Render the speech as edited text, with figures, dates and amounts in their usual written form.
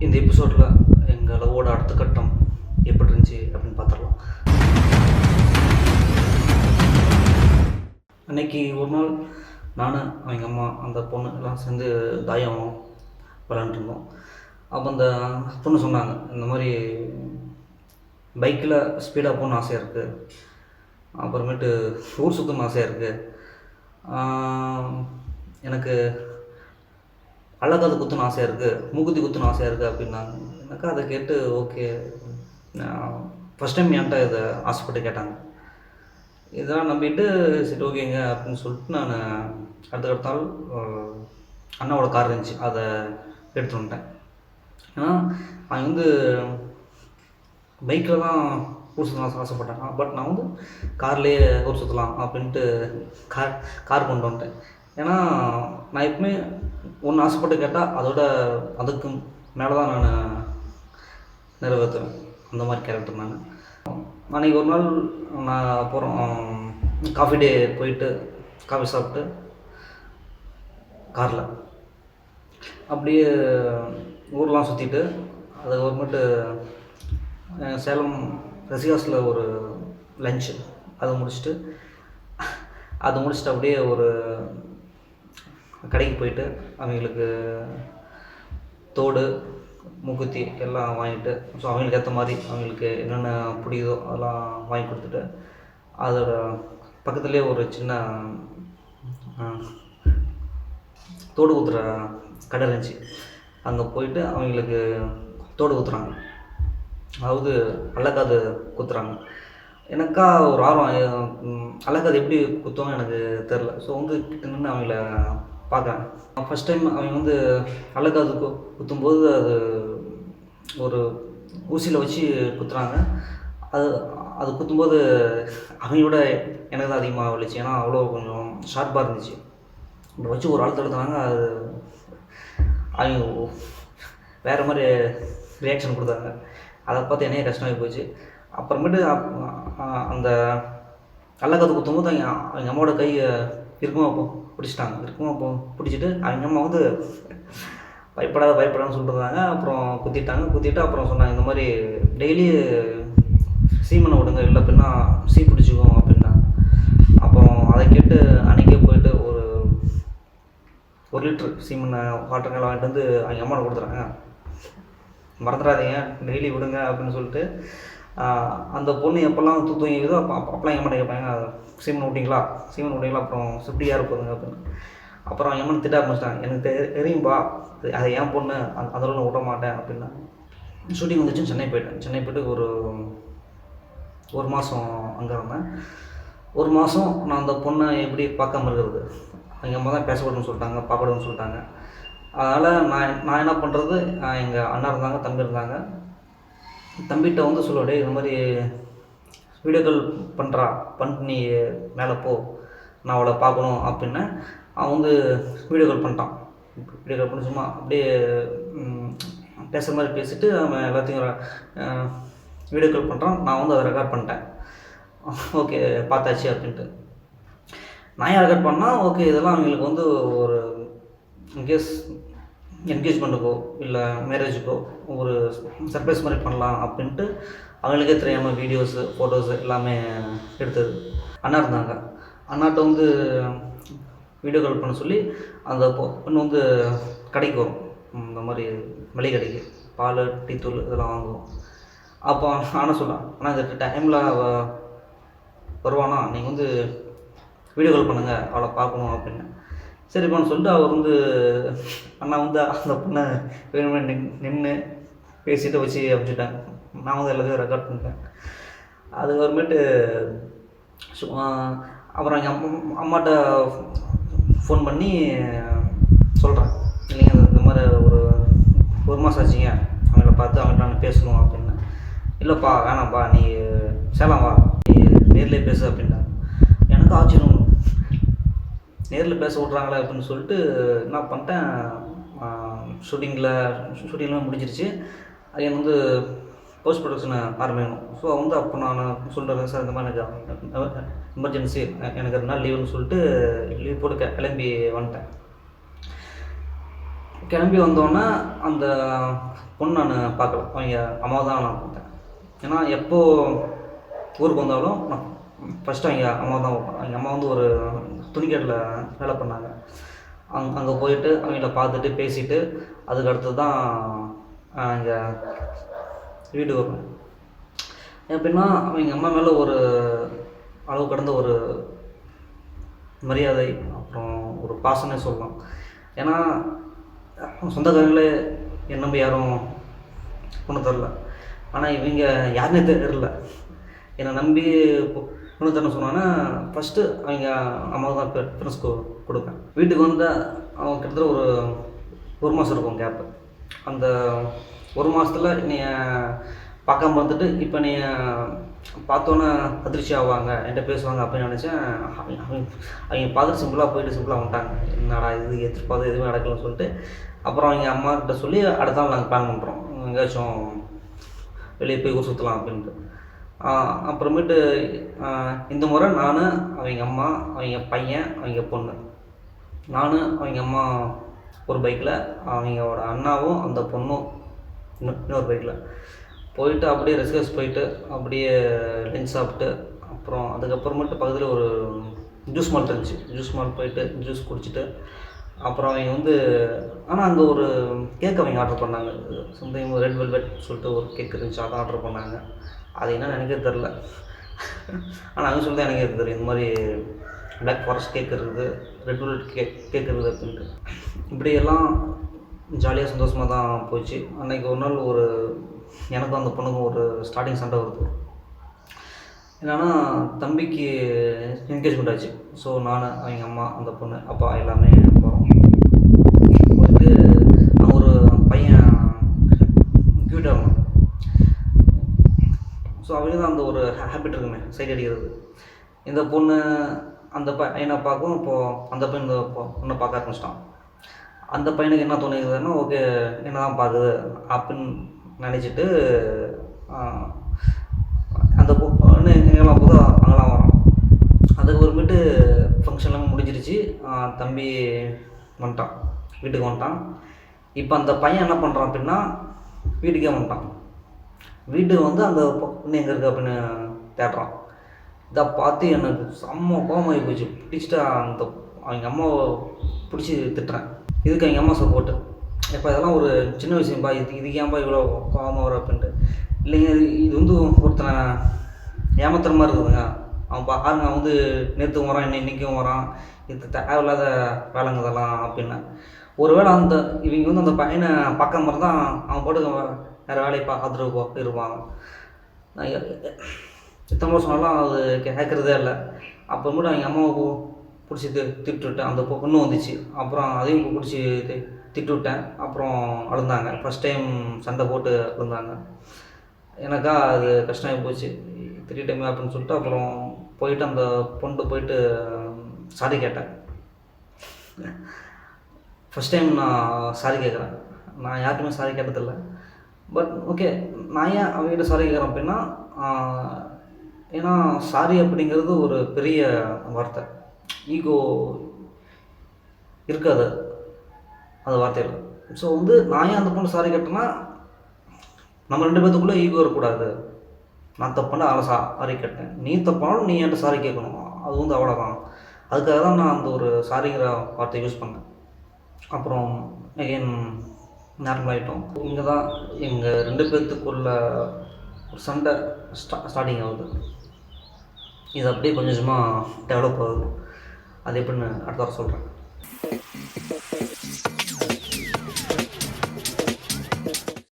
இந்த எபிசோடில் எங்கள் லவ்வோட அடுத்த கட்டம் எப்படி இருந்துச்சு அப்படின்னு பார்த்துடலாம். அன்றைக்கி ஒரு நாள் நான் அவங்க அம்மா அந்த பொண்ணு எல்லாம் சேர்ந்து தாயம் விளாண்டுருந்தோம். அப்போ அந்த பொண்ணு சொன்னாங்க, இந்த மாதிரி பைக்கில் ஸ்பீடாக போகணுன்னு ஆசையாக இருக்குது, அப்புறமேட்டு ஊர் சுற்றணும்னு ஆசையாக இருக்குது, எனக்கு அழகாது குத்துன்னு ஆசையாக இருக்குது, மூக்குத்தி குத்துன்னு ஆசையாக இருக்குது அப்படின்னாங்க. எனக்கு அதை கேட்டு ஓகே, ஃபஸ்ட் டைம் என்கிட்ட இதை ஆசைப்பட்டு கேட்டாங்க. இதெல்லாம் நம்பிட்டு சரி ஓகேங்க அப்படின்னு சொல்லிட்டு நான் அடுத்த நாள் அண்ணாவோட கார் இருந்துச்சு, அதை எடுத்துகிட்டு வந்துட்டேன். ஏன்னா அவன் வந்து பைக்கில் தான் ஊர் சுற்றலாம் ஆசைப்பட்டாங்க, பட் நான் வந்து கார்லேயே ஊர் சுற்றலாம் அப்படின்ட்டு கார் கொண்டு வந்துட்டேன். ஏன்னா நான் எப்பவுமே ஒன்று ஆசைப்பட்டு கேட்டால் அதுக்கு மேலே தான் நான் நிறைவேற்றுவேன். அந்த மாதிரி கேரக்டர் நான். அன்றைக்கி ஒரு நாள் நான் போகிறோம், காஃபி டே போயிட்டு காஃபி சாப்பிட்டு காரில் அப்படியே ஊர்லாம் சுற்றிட்டு அதுக்கப்புறமேட்டு சேலம் ரசிகாஸில் ஒரு லஞ்சு அதை முடிச்சுட்டு அப்படியே ஒரு கடைக்கு போயிட்டு அவங்களுக்கு தோடு மூக்குத்தி எல்லாம் வாங்கிட்டு, ஸோ அவங்களுக்கு ஏற்ற மாதிரி அவங்களுக்கு என்னென்ன பிடிக்குதோ அதெல்லாம் வாங்கி கொடுத்துட்டு, அதோட பக்கத்துலேயே ஒரு சின்ன தோடு ஊற்றுற கடை இருந்துச்சு, அங்கே போயிட்டு அவங்களுக்கு தோடு ஊற்றுறாங்க, அதாவது அலக்காது குத்துறாங்க. எனக்கா ஒரு ஆர்வம், அலக்காது எப்படி குத்துவாங்க எனக்கு தெரில. ஸோ வந்து கிட்ட நின்று அவங்கள பார்க்குறேன். ஃபஸ்ட் டைம் அவங்க வந்து அலக்காது குத்தும்போது அது ஒரு ஊசியில் வச்சு குத்துறாங்க. அது குத்தும்போது அவங்களோட எனக்கு தான் அதிகமாக விழுச்சு, ஏன்னா அவ்வளோ கொஞ்சம் ஷார்ப்பாக இருந்துச்சு. இப்படி வச்சு ஒரு ஆள் தடுத்தாங்க, அது அவங்க வேறு மாதிரி ரியாக்ஷன் கொடுத்தாங்க. அதை பார்த்து என்னையே கஷ்டமாகி போச்சு. அப்புறமேட்டு அந்த கள்ளக்காது குத்தும்போது அவங்க அம்மாவோட கை இருக்குமா பிடிச்சிட்டு அவங்க அம்மா வந்து பயப்படான்னு சொல்லிட்டுருந்தாங்க. அப்புறம் குத்திட்டு அப்புறம் சொன்னாங்க, இந்த மாதிரி டெய்லி சீமனை விடுங்க, இல்லை அப்படின்னா சீ பிடிச்சிக்கும் அப்படின்னாங்க. அப்புறம் அதை கேட்டு அன்றைக்கே போயிட்டு ஒரு லிட்ரு சீமனை வாட்டருங்களை வாங்கிட்டு வந்து அவங்க அம்மாவை கொடுத்துறாங்க. மறந்துடாதீங்க, டெய்லி விடுங்க அப்படின்னு சொல்லிட்டு. அந்த பொண்ணு எப்போல்லாம் தூங்கிக்குதோ அப்போலாம் என் அம்மா கேட்பாங்க, சீமன் விட்டிங்களா, அப்புறம் சுட்டி யார் போதுங்க அப்படின்னு. அப்புறம் என் அம்மன் திட்ட ஆரம்பிச்சிட்டாங்க, எனக்கு தெரியும்பா, அதை என் பொண்ணு, அதெல்லாம் நான் விட மாட்டேன் அப்படின்னா. ஷூட்டிங் வந்துச்சு, சென்னை போயிட்டு ஒரு மாதம் அங்கே இருந்தேன். ஒரு மாதம் நான் அந்த பொண்ணை எப்படி பார்க்காம இருக்கிறது, எங்கள் அம்மா தான் பேசக்கூடாதுன்னு சொல்லிட்டாங்க, பார்க்கக்கூடாதுன்னு சொல்லிட்டாங்க. அதனால் நான் என்ன பண்ணுறது, எங்கள் அண்ணா இருந்தாங்க, தம்பி இருந்தாங்க. தம்பிகிட்ட வந்து சொல்லுவாடே, இது மாதிரி வீடியோ கால் பண்ணிட்டு நீ மேலே போ, நான் அவளை பார்க்கணும் அப்படின்னு. அவன் வந்து வீடியோ கால் பண்ணி சும்மா அப்படியே பேசுகிற மாதிரி பேசிவிட்டு அவன் எல்லாத்தையும் வீடியோ கால் பண்ணுறான். நான் வந்து அதை ரெக்கார்ட் பண்ணிட்டேன். ஓகே பார்த்தாச்சு அப்படின்ட்டு நான் ஏன் ரெக்கார்ட் பண்ணால் ஓகே, இதெல்லாம் அவங்களுக்கு வந்து ஒரு இன்கேஸ் என்கேஜ்மெண்ட்டுக்கோ இல்லை மேரேஜுக்கோ ஒரு சர்ப்ரைஸ் மாதிரி பண்ணலாம் அப்படின்ட்டு அவங்களுக்கே தெரியாமல் வீடியோஸு ஃபோட்டோஸு எல்லாமே எடுத்தது. அண்ணா இருந்தாங்க, அண்ணாட்ட வந்து வீடியோ கால் பண்ண சொல்லி அந்த பொண்ணு வந்து கடைக்கு வரும், இந்த மாதிரி மளிகை கடைக்கு பால் டீத்தூள் இதெல்லாம் வாங்குவோம். அப்போ ஆனால் சொல்லலாம், ஆனால் இந்த டைமில் வருவானா, நீங்கள் வந்து வீடியோ கால் பண்ணுங்கள், அவளை பார்க்கணும் அப்படின்னு. சரிப்பான்னு சொல்லிட்டு அவர் வந்து அண்ணா வந்து அந்த பொண்ணை வேணுமே நின்று பேசிட்டு வச்சு அப்படின்ட்டாங்க. நான் வந்து எல்லாத்தையும் ரெக்கார்ட் பண்ணிட்டேன். அதுக்கப்புறமேட்டு அப்புறம் எங்கள் அம்மாட்ட ஃபோன் பண்ணி சொல்கிறேன், இல்லைங்க இந்த மாதிரி ஒரு மாதம் ஆச்சுங்க அவங்கள பார்த்து அவங்கள்ட்ட நான் பேசணும் அப்படின்னு. இல்லைப்பா வேணாம்ப்பா, நீ சேலம் வா, நீ நேர்லேயே பேசு அப்படின்னா. எனக்கு ஆச்சரியம், நேரில் பேச விட்றாங்களே அப்படின்னு சொல்லிட்டு என்ன பண்ணிட்டேன், ஷூட்டிங்லாம் முடிஞ்சிருச்சு. அது வந்து போஸ்ட் ப்ரொடக்ஷனை ஆரம்பிக்கணும். ஸோ வந்து அப்போ நான் சொல்கிறேன், சார் இந்த மாதிரி எனக்கு எமர்ஜென்சி, எனக்கு 2 நாள் லீவுன்னு சொல்லிட்டு லீவ் போட்டு கிளம்பி வந்துட்டேன். கிளம்பி வந்தோடனே அந்த பொண்ணு நான் பார்க்கல, அவங்க அம்மாவை தான் நான் பார்த்தேன். ஏன்னா எப்போ ஊருக்கு வந்தாலும் நான் ஃபஸ்ட்டு அவங்க அம்மா தான் பார்ப்பேன். அவங்க அம்மா வந்து ஒரு துணிக்கடையில் வேலை பண்ணாங்க. அங்கே போயிட்டு அவங்கள பார்த்துட்டு பேசிவிட்டு அதுக்கு அடுத்து தான் இங்கே வீட்டுக்கு வருவேன். எப்படின்னா அவங்க அம்மா மேலே ஒரு அளவு கடந்த ஒரு மரியாதை, அப்புறம் ஒரு பாசமே சொல்லலாம். ஏன்னா சொந்தக்காரங்களே என் நம்பி யாரும் பொண்ணு தரல. ஆனால் இவங்க யாருன்னே தெரியல, என்னை நம்பி பொண்ணு தரணும்னு சொன்னாங்கன்னா ஃபஸ்ட்டு அவங்க அம்மாவுக்கு தான் ப்ரிஃபரன்ஸ் கொடுப்பேன். வீட்டுக்கு வந்தால் அவங்க கிட்டத்தட்ட ஒரு மாதம் இருக்கும் கேப்பு. அந்த ஒரு மாதத்தில் நீ பார்க்காம வந்துட்டு இப்போ நீ பார்த்தோன்னே அதிர்ச்சி ஆவாங்க, என்கிட்ட பேசுவாங்க அப்படின்னு நினச்சேன். அவங்க பார்த்துட்டு சிம்பிளாக போயிட்டு சிம்பிளாக வந்துட்டாங்க. என்னடா இது எதிர்பார்த்து எதுவுமே நடக்கலன்னு சொல்லிட்டு அப்புறம் அவங்க அம்மாக்கிட்ட சொல்லி அடுத்த நாள் நாங்கள் பிளான் பண்ணுறோம், எங்கேயாச்சும் வெளியே போய் ஊர் சுற்றலாம் அப்படின்ட்டு. அப்புறமேட்டு இந்த முறை நான், அவங்க அம்மா, அவங்க பையன், அவங்க பொண்ணு, நான், அவங்க அம்மா ஒரு பைக்கில், அவங்களோட அண்ணாவும் அந்த பொண்ணும் இன்னொரு பைக்கில் போயிட்டு அப்படியே ரெஸ்கஸ் போயிட்டு அப்படியே லஞ்ச் சாப்பிட்டு அப்புறம் அதுக்கப்புறமேட்டு பக்கத்தில் ஒரு ஜூஸ் மால் இருந்துச்சு, ஜூஸ் மால் போயிட்டு ஜூஸ் குடிச்சிட்டு அப்புறம் அவங்க வந்து ஆனால் அங்கே ஒரு கேக் அவங்க ஆர்டர் பண்ணாங்க. சம்திங் ரெட் வெல்வெட் சொல்லிட்டு ஒரு கேக் இருந்துச்சு, அதை ஆர்டர் பண்ணாங்க. அது என்னன்னு எனக்கே தெரில. ஆனால் அவங்க சொல்லி தான் எனக்கே தெரியும், இந்த மாதிரி பிளாக் ஃபாரஸ்ட் கேக் இருக்குது, ரெட் வெல்வெட் கேக் இருக்குது அப்படின்ட்டு. இப்படியெல்லாம் ஜாலியாக சந்தோஷமாக தான் போச்சு. அன்றைக்கி ஒரு நாள் எனக்கும் அந்த பொண்ணுக்கும் ஒரு ஸ்டார்டிங் சண்டை வருது. என்னென்னா தம்பிக்கு என்கேஜ்மெண்ட் ஆச்சு. ஸோ நான், அவங்க அம்மா, அந்த பொண்ணு, அப்பா எல்லாமே போகிறோம். போயிட்டு ஒரு பையன் க்யூட்டாக இருந்தான். ஸோ அவங்களுக்கு தான் அந்த ஒரு ஹேபிட் இருக்குமே, சைட் அடிக்கிறது. இந்த பொண்ணு அந்த பையனை பார்க்கும். இப்போது அந்த பையன் இந்த பொண்ணை பார்க்க ஆரம்பிச்சிட்டான். அந்த பையனுக்கு என்ன தோணிக்குதுன்னா, ஓகே என்ன தான் பார்க்குது அப்படின்னு நினச்சிட்டு அந்த பொண்ணு எங்கெல்லாம் போதோ அங்கெல்லாம் வரோம். அதுக்கு ஒருமேட்டு ஃபங்க்ஷன்லாம் முடிஞ்சிருச்சு. தம்பி வந்துட்டான், வீட்டுக்கு வந்துட்டான். இப்போ அந்த பையன் என்ன பண்ணுறான் அப்படின்னா வீட்டுக்கே வந்துட்டான். வீட்டுக்கு வந்து அந்த பொண்ணு எங்கே இருக்குது அப்படின்னு தேடுறான். இதை பார்த்து எனக்கு செம்ம கோவமாகி போச்சு. பிடிச்சிட்டு அவங்க அம்மாவை பிடிச்சி திட்டுறேன். இதுக்கு அவங்க அம்மா சப்போர்ட்டு, இப்போ இதெல்லாம் ஒரு சின்ன விஷயம்ப்பா, இதுக்கு ஏன்பா இவ்வளோ கோவமாக வரும் அப்படின்ட்டு. இல்லைங்க, இது வந்து ஒருத்தனை ஏமாத்துற மாதிரி இருக்குதுங்க. அவன் பாருங்க, அவன் வந்து நேற்றுக்கும் வரான், இன்றைக்கும் வரான், இது தேவையில்லாத வேலைங்க இதெல்லாம் அப்படின்னா. ஒருவேளை இவங்க வந்து அந்த பையனை பார்க்காம இருந்தால் அவன் போட்டு வேறு வேலையை பார்த்துட்டு இருப்பாங்க. நான் எத்தனை சொன்னாலும் அது கேட்குறதே இல்லை. அப்புறமேட்டு அவங்க அம்மாவை பிடிச்சி திட்டுவிட்டேன். அந்த பொண்ணு வந்துச்சு, அப்புறம் அதையும் பிடிச்சி திட்டுவிட்டேன். அப்புறம் அழுந்தாங்க. ஃபஸ்ட் டைம் சண்டை போட்டு அழுந்தாங்க. எனக்கா அது கஷ்டமாகி போச்சு, திட்டிட்டேமே அப்படின்னு சொல்லிட்டு அப்புறம் போயிட்டு அந்த பொண்ணு போயிட்டு சாரி கேட்டேன். ஃபஸ்ட் டைம் நான் சாரி கேட்குறேன். நான் யாருக்குமே சாரி கேட்டதில்லை. பட் ஓகே, நான் ஏன் அவங்ககிட்ட சாரி கேட்குறேன் அப்படின்னா, ஏன்னா சாரி அப்படிங்கிறது ஒரு பெரிய வார்த்தை. ஈகோ இருக்காது அந்த வார்த்தையில். ஸோ வந்து நான் ஏன் அந்த பொண்ணு சாரி கேட்டேன்னா, நம்ம 2 பேத்துக்குள்ளே ஈகோ இருக்கக்கூடாது. நான் தப்புன்னா அவளை சாரி கேட்டேன், நீ தப்பானாலும் நீ என்கிட்ட சாரி கேட்கணும், அது வந்து அவ்வளோதான். அதுக்காக தான் நான் அந்த ஒரு சாரிங்கிற வார்த்தையை யூஸ் பண்ணேன். அப்புறம் அகெயின் நார்மல் ஆகிட்டோம். இங்கே தான் எங்கள் 2 பேர்த்துக்குள்ள ஒரு சண்டை ஸ்டார்டிங் ஆகுது. இது அப்படியே கொஞ்சம் கொஞ்சமாக டெவலப் ஆகுது. அது எப்படின்னு அடுத்த வாரம் சொல்கிறேன்.